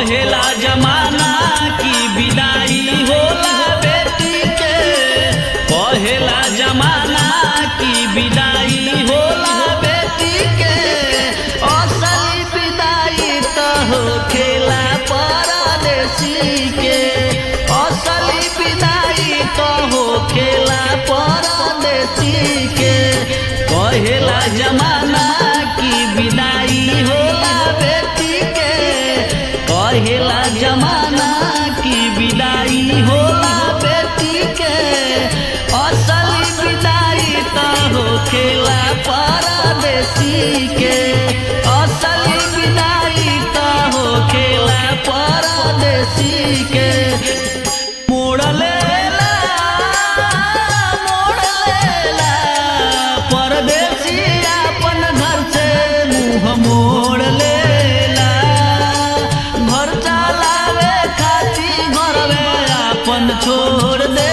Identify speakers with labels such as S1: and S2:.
S1: कहेला जमाना की विदाई होला बेटी के, कहेला जमाना की विदाई होला बेटी के। असली विदाई तो होखेला परदेसी के, असली विदाई तो होखेला परदेसी के। कहेला जमाना की विदाई होला बेटी के, कहेला जमाना की विदाई होला बेटी के। असली विदाई तो होखेला परदेसी के, असली विदाई तो होखेला परदेसी के। मोड़ लेला परदेसी अपन घर से मुँह मोड़ लेला, घर चलावे खातिर घर में अपन छोड़ दे।